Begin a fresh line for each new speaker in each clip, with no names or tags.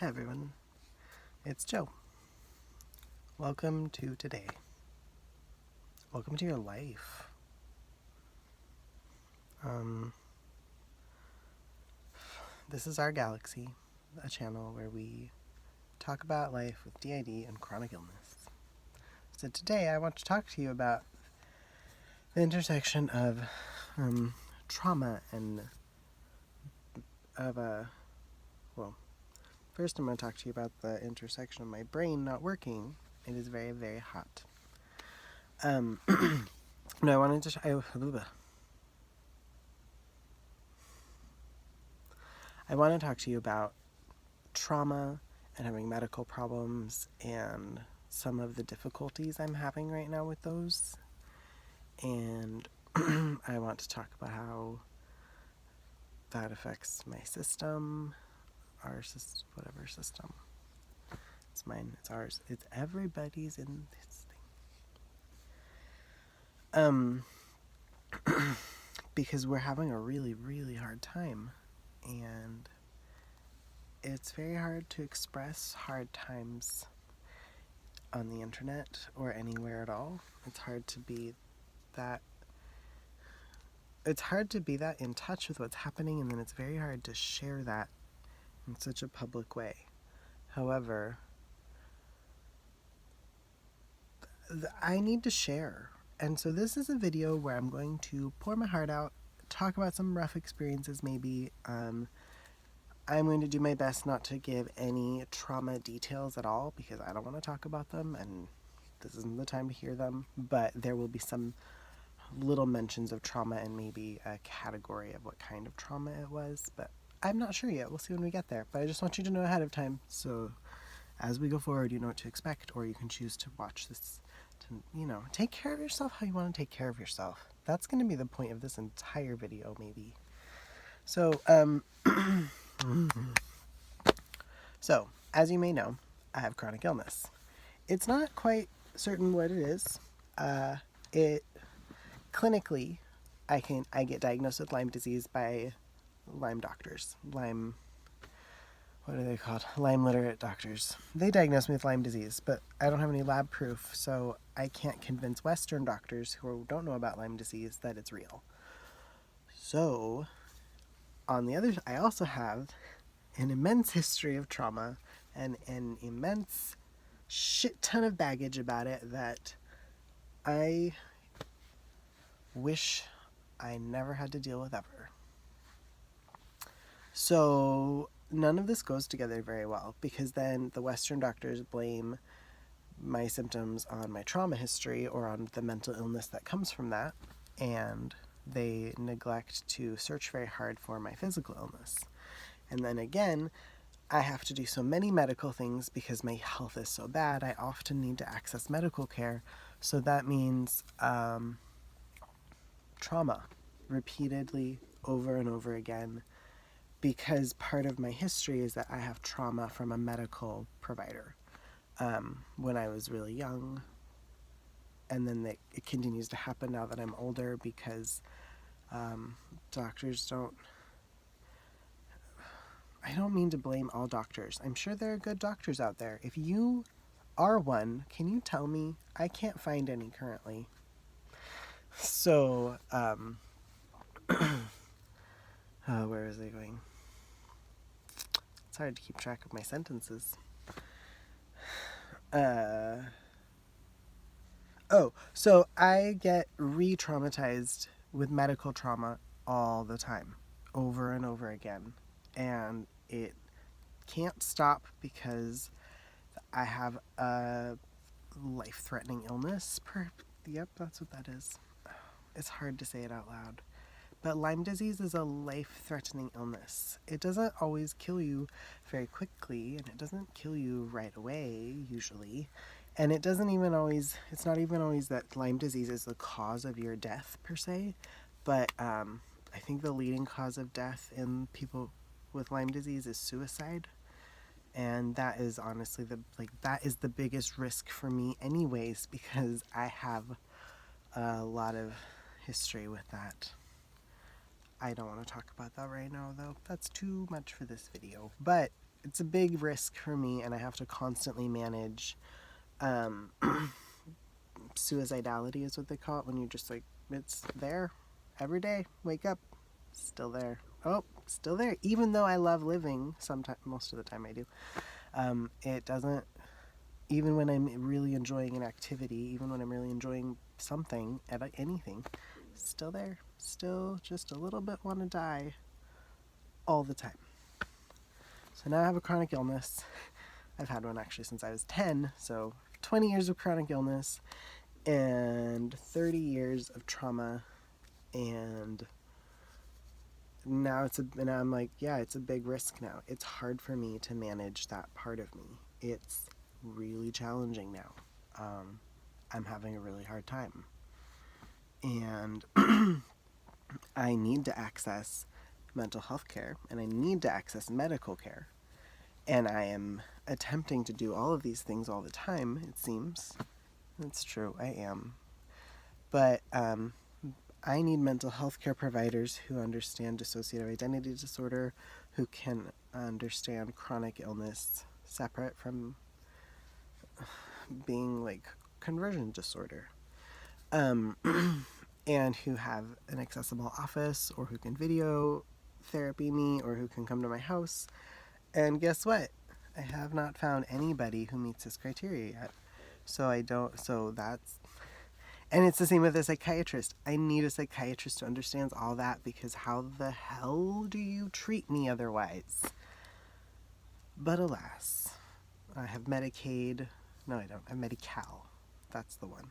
Hi everyone, it's Joe. Welcome to today. Welcome to your life. This is our galaxy, a channel where we talk about life with DID and chronic illness. So today I want to talk to you about the intersection of trauma and first I'm going to talk to you about the intersection of my brain not working. It is very, very hot. No, I wanted to I want to talk to you about trauma and having medical problems and some of the difficulties I'm having right now with those. And I want to talk about how that affects my system, our system, whatever system. It's mine, it's ours, it's everybody's in this thing. Because we're having a really, really hard time. And it's very hard to express hard times on the internet or anywhere at all. It's hard to be that in touch with what's happening, and then it's very hard to share that in such a public way. However, I need to share. And so this is a video where I'm going to pour my heart out, talk about some rough experiences maybe. I'm going to do my best not to give any trauma details at all because I don't want to talk about them and this isn't the time to hear them, but there will be some little mentions of trauma and maybe a category of what kind of trauma it was, but I'm not sure yet. We'll see when we get there, but I just want you to know ahead of time so as we go forward you know what to expect, or you can choose to watch this to, take care of yourself how you want to take care of yourself. That's going to be the point of this entire video maybe. So, so as you may know, I have chronic illness. It's not quite certain what it is. It clinically, I get diagnosed with Lyme disease by Lyme doctors. Lyme, what are they called? Lyme literate doctors. They diagnose me with Lyme disease, but I don't have any lab proof, so I can't convince Western doctors who don't know about Lyme disease that it's real. So, on the other, I also have an immense history of trauma and an immense shit ton of baggage about it that I wish I never had to deal with ever. So none of this goes together very well because then the Western doctors blame my symptoms on my trauma history or on the mental illness that comes from that, and they neglect to search very hard for my physical illness. And then again, I have to do so many medical things because my health is so bad. I often need to access medical care. So that means trauma repeatedly over and over again, because part of my history is that I have trauma from a medical provider when I was really young. And then it continues to happen now that I'm older because doctors don't... I don't mean to blame all doctors. I'm sure there are good doctors out there. If you are one, can you tell me? I can't find any currently. So, where is it going? It's hard to keep track of my sentences. So I get re-traumatized with medical trauma all the time, over and over again. And it can't stop because I have a life-threatening illness. Yep, that's what that is. It's hard to say it out loud. But Lyme disease is a life-threatening illness. It doesn't always kill you very quickly, and it doesn't kill you right away, usually. And it's not even always that Lyme disease is the cause of your death, per se. But I think the leading cause of death in people with Lyme disease is suicide. And that is honestly that is the biggest risk for me anyways, because I have a lot of history with that. I don't want to talk about that right now, though. That's too much for this video. But it's a big risk for me, and I have to constantly manage um, suicidality is what they call it, when you're just like, it's there every day, wake up, still there, oh, still there, even though I love living. Sometimes, most of the time I do. It doesn't, even when I'm really enjoying an activity, even when I'm really enjoying something, anything, still there, still just a little bit want to die all the time. So now I have a chronic illness. I've had one actually since I was 10, so 20 years of chronic illness and 30 years of trauma, and now I'm like, yeah, it's a big risk now. It's hard for me to manage that part of me. It's really challenging now. I'm having a really hard time. And I need to access mental health care, and I need to access medical care. And I am attempting to do all of these things all the time, it seems. It's true, I am. But I need mental health care providers who understand dissociative identity disorder, who can understand chronic illness separate from being like conversion disorder. Um, and who have an accessible office, or who can video therapy me, or who can come to my house. And guess what? I have not found anybody who meets this criteria yet. So that's, and it's the same with a psychiatrist. I need a psychiatrist who understands all that, because how the hell do you treat me otherwise? But alas, I have Medicaid. No, I don't. I have Medi-Cal. That's the one.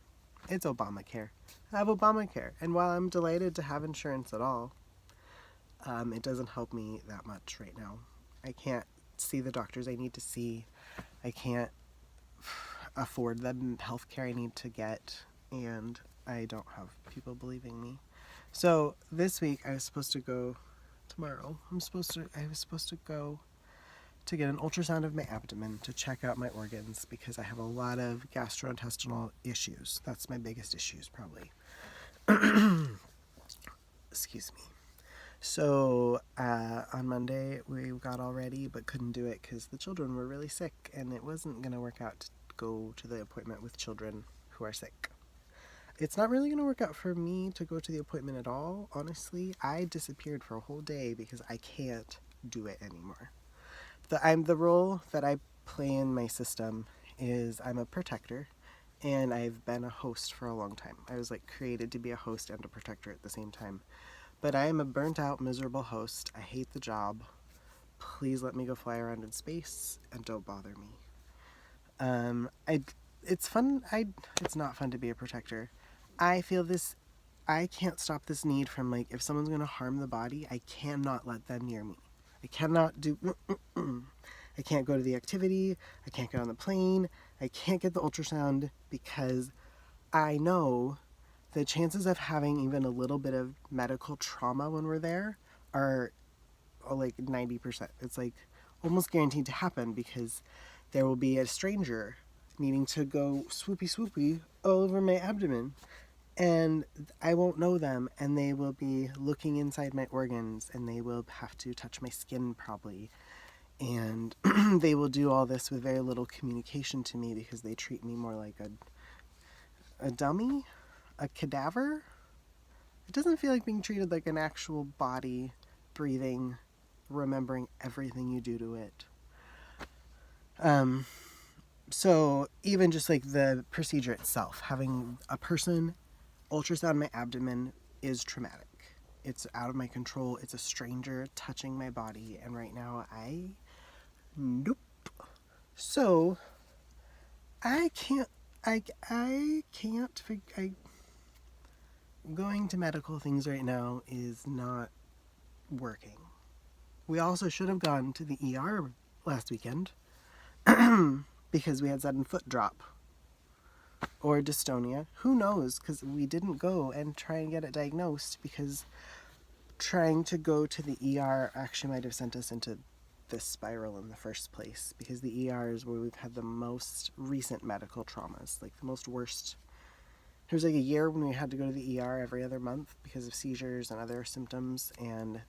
It's Obamacare. I have Obamacare. And while I'm delighted to have insurance at all, it doesn't help me that much right now. I can't see the doctors I need to see. I can't afford the health care I need to get. And I don't have people believing me. So this week I was supposed to go, tomorrow, I was supposed to go to get an ultrasound of my abdomen to check out my organs, because I have a lot of gastrointestinal issues. That's my biggest issues, probably. Excuse me. So on Monday we got all ready, but couldn't do it because the children were really sick, and it wasn't going to work out to go to the appointment with children who are sick. It's not really going to work out for me to go to the appointment at all, honestly. I disappeared for a whole day because I can't do it anymore. The role that I play in my system is I'm a protector, and I've been a host for a long time. I was like created to be a host and a protector at the same time. But I am a burnt out, miserable host. I hate the job. Please let me go fly around in space and don't bother me. It's fun. It's not fun to be a protector. I feel this. I can't stop this need from, like, if someone's going to harm the body, I cannot let them near me. I cannot do. I can't go to the activity. I can't get on the plane. I can't get the ultrasound, because I know the chances of having even a little bit of medical trauma when we're there are like 90%. It's like almost guaranteed to happen, because there will be a stranger needing to go swoopy all over my abdomen, and I won't know them, and they will be looking inside my organs, and they will have to touch my skin probably, and they will do all this with very little communication to me, because they treat me more like a dummy, a cadaver. It doesn't feel like being treated like an actual body, breathing, remembering everything you do to it. So even just like the procedure itself, having a person ultrasound my abdomen is traumatic. It's out of my control. It's a stranger touching my body, and right now nope. So I can't. Going to medical things right now is not working. We also should have gone to the ER last weekend because we had sudden foot drop or dystonia. Who knows? Because we didn't go and try and get it diagnosed, because trying to go to the ER actually might have sent us into this spiral in the first place, because the ER is where we've had the most recent medical traumas, like the most worst. There was like a year when we had to go to the ER every other month because of seizures and other symptoms, and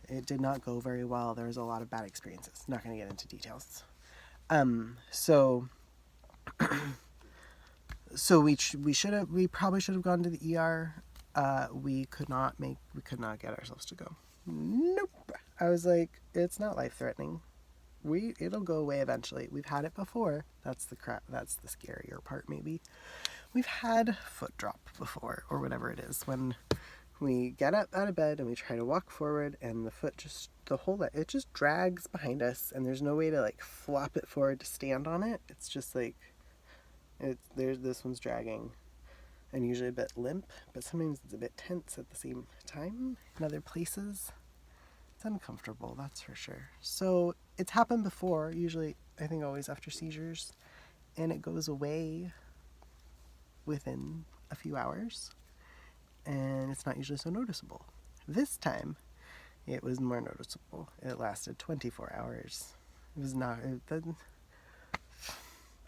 It did not go very well. There was a lot of bad experiences. Not going to get into details. So we probably should have gone to the ER. We could not get ourselves to go. Nope. I was like, it's not life threatening. It'll go away eventually. We've had it before. That's the scarier part maybe. We've had foot drop before, or whatever it is, when we get up out of bed and we try to walk forward and the foot it just drags behind us and there's no way to like flop it forward to stand on it. It's just like this one's dragging and usually a bit limp, but sometimes it's a bit tense at the same time in other places. It's uncomfortable, that's for sure. So it's happened before, usually I think always after seizures, and it goes away within a few hours, and it's not usually so noticeable. This time, it was more noticeable. It lasted 24 hours. It was not...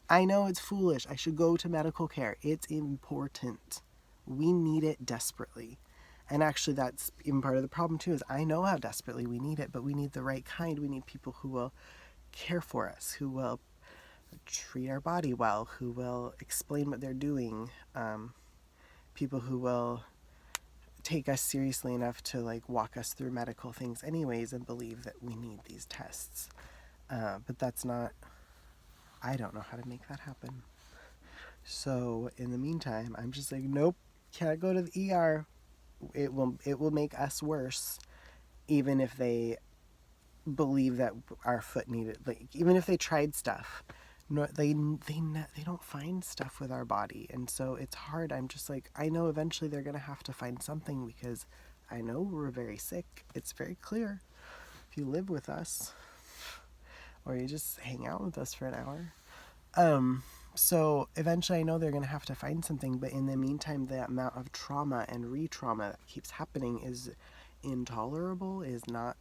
I know it's foolish. I should go to medical care. It's important. We need it desperately. And actually, that's even part of the problem, too, is I know how desperately we need it, but we need the right kind. We need people who will care for us, who will treat our body well, who will explain what they're doing, people who will take us seriously enough to like walk us through medical things anyways and believe that we need these tests. But that's not... I don't know how to make that happen. So in the meantime, I'm just like, nope, can't go to the ER. It will make us worse, even if they believe that our foot needed, like, even if they tried stuff. No, they don't find stuff with our body, and so it's hard. I'm just like, I know eventually they're gonna have to find something, because I know we're very sick. It's very clear if you live with us or you just hang out with us for an hour. So eventually I know they're gonna have to find something, but in the meantime, the amount of trauma and re-trauma that keeps happening is intolerable, is not...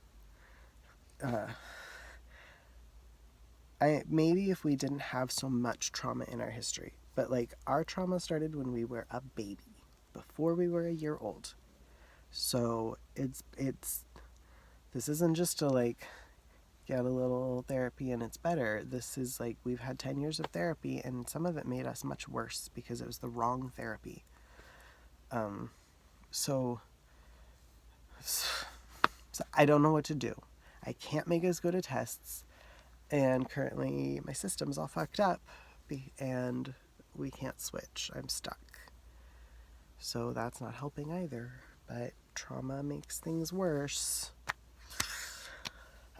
maybe if we didn't have so much trauma in our history, but like our trauma started when we were a baby, before we were a year old. So this isn't just to like get a little therapy and it's better. This is like, we've had 10 years of therapy, and some of it made us much worse because it was the wrong therapy. So I don't know what to do. I can't make us go to tests. And currently my system's all fucked up and we can't switch. I'm stuck. So that's not helping either. But trauma makes things worse.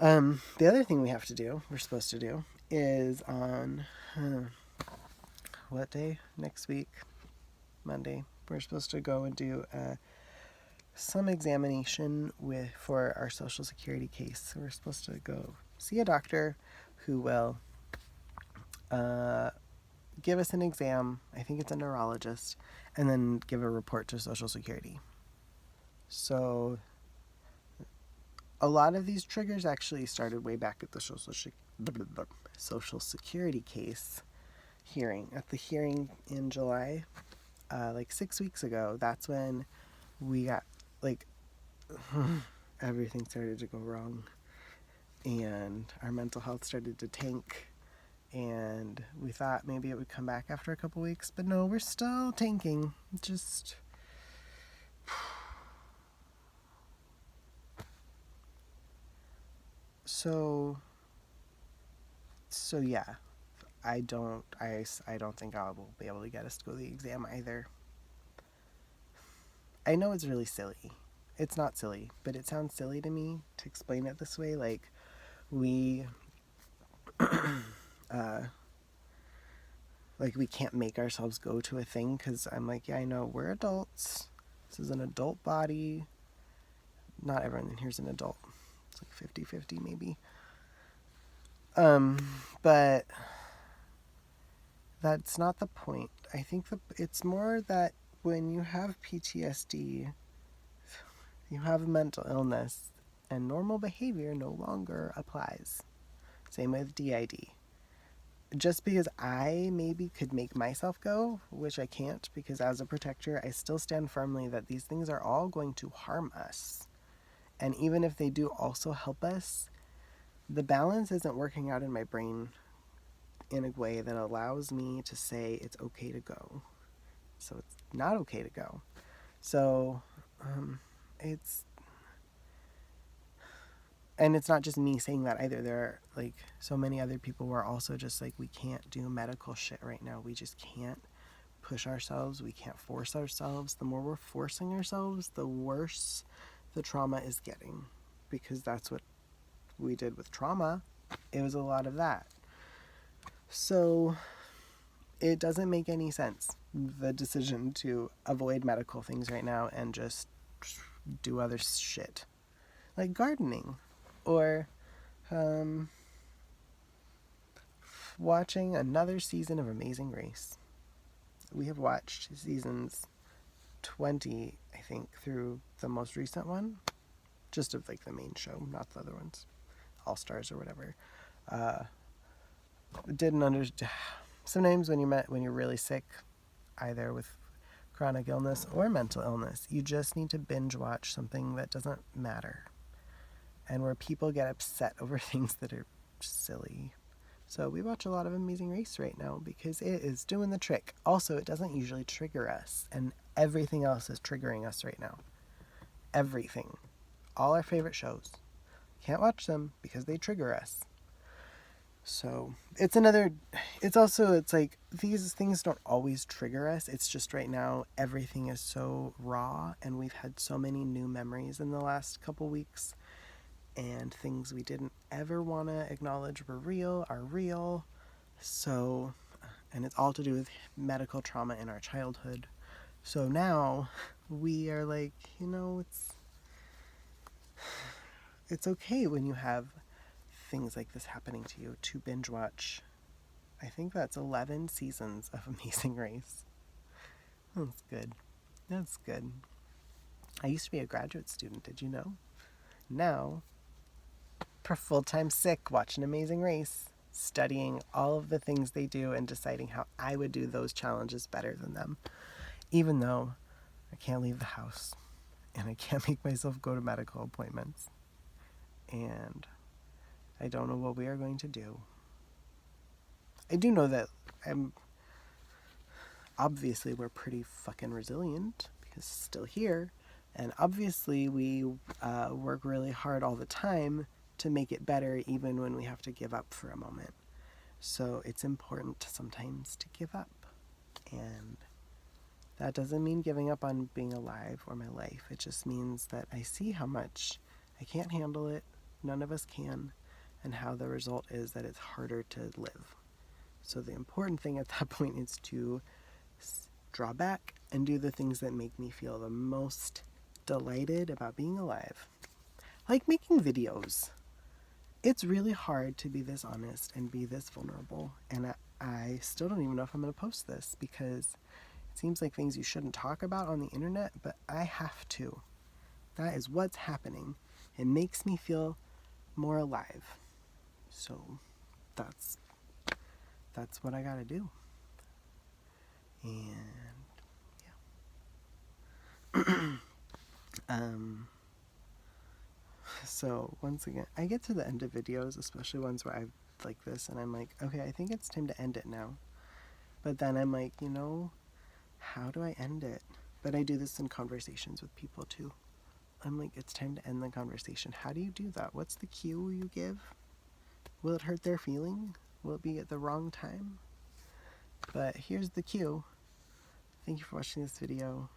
The other thing we're supposed to do, is on, what day? Next week, Monday. We're supposed to go and do some examination for our Social Security case. So we're supposed to go see a doctor who will give us an exam. I think it's a neurologist, and then give a report to Social Security. So a lot of these triggers actually started way back at the Social Security case hearing. At the hearing in July, like 6 weeks ago, that's when we got, like, everything started to go wrong. And our mental health started to tank. And we thought maybe it would come back after a couple weeks, but no, we're still tanking. Just... So yeah, I don't think I will be able to get us to go to the exam either. I know it's really silly. It's not silly, but it sounds silly to me to explain it this way. Like, we we can't make ourselves go to a thing, because I'm like, yeah, I know, we're adults. This is an adult body. Not everyone in here's an adult. It's like 50-50 maybe. But that's not the point. I think it's more that when you have PTSD, you have a mental illness, and normal behavior no longer applies. Same with DID. Just because I maybe could make myself go, which I can't, because as a protector, I still stand firmly that these things are all going to harm us. And even if they do also help us, the balance isn't working out in my brain in a way that allows me to say it's okay to go. So it's not okay to go. So it's, and it's not just me saying that either. There are like so many other people who are also just like, we can't do medical shit right now. We just can't push ourselves. We can't force ourselves. The more we're forcing ourselves, the worse the trauma is getting, because that's what we did with trauma. It was a lot of that. So it doesn't make any sense, the decision to avoid medical things right now and just do other shit like gardening or watching another season of Amazing Race. We have watched seasons 20, I think, through the most recent one, just of like the main show, not the other ones, All Stars or whatever. Didn't understand. Sometimes when you're really sick, either with chronic illness or mental illness, you just need to binge watch something that doesn't matter, and where people get upset over things that are silly. So we watch a lot of Amazing Race right now because it is doing the trick. Also, it doesn't usually trigger us, and everything else is triggering us right now. Everything. All our favorite shows. Can't watch them because they trigger us. So it's like these things don't always trigger us. It's just right now everything is so raw, and we've had so many new memories in the last couple weeks, and things we didn't ever want to acknowledge are real. So, and it's all to do with medical trauma in our childhood. So now we are like, it's okay when you have things like this happening to you to binge watch. I think that's 11 seasons of Amazing Race. That's good. That's good. I used to be a graduate student, did you know? Now, full-time sick watching Amazing Race, studying all of the things they do and deciding how I would do those challenges better than them, even though I can't leave the house and I can't make myself go to medical appointments. And I don't know what we are going to do. I do know that obviously we're pretty fucking resilient because it's still here. And obviously we work really hard all the time to make it better, even when we have to give up for a moment. So it's important sometimes to give up. And that doesn't mean giving up on being alive or my life. It just means that I see how much I can't handle it. None of us can. And how the result is that it's harder to live. So the important thing at that point is to draw back and do the things that make me feel the most delighted about being alive. Like making videos. It's really hard to be this honest and be this vulnerable. And I still don't even know if I'm going to post this, because it seems like things you shouldn't talk about on the internet, but I have to. That is what's happening. It makes me feel more alive. So that's what I gotta do. And yeah. So once again, I get to the end of videos, especially ones where I like this, and I'm like, okay, I think it's time to end it now. But then I'm like, how do I end it? But I do this in conversations with people too. I'm like, it's time to end the conversation. How do you do that? What's the cue you give? Will it hurt their feeling? Will it be at the wrong time? But here's the cue. Thank you for watching this video.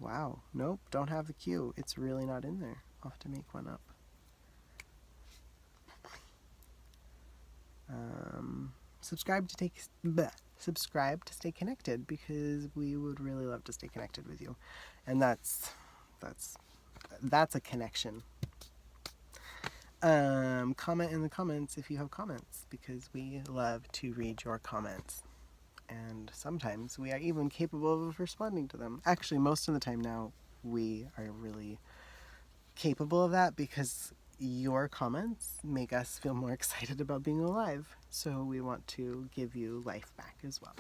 Wow. Nope, don't have the cue. It's really not in there. I'll have to make one up. Subscribe to stay connected, because we would really love to stay connected with you. And that's a connection. Comment in the comments if you have comments, because we love to read your comments. And sometimes we are even capable of responding to them. Actually, most of the time now, we are really capable of that, because your comments make us feel more excited about being alive. So we want to give you life back as well.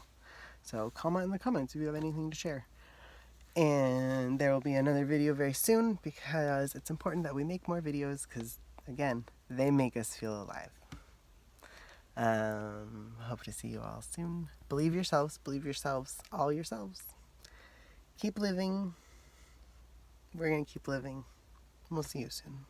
So comment in the comments if you have anything to share. And there will be another video very soon because it's important that we make more videos because, again, they make us feel alive. Hope to see you all soon. Believe yourselves, all yourselves. Keep living. We're going to keep living. We'll see you soon.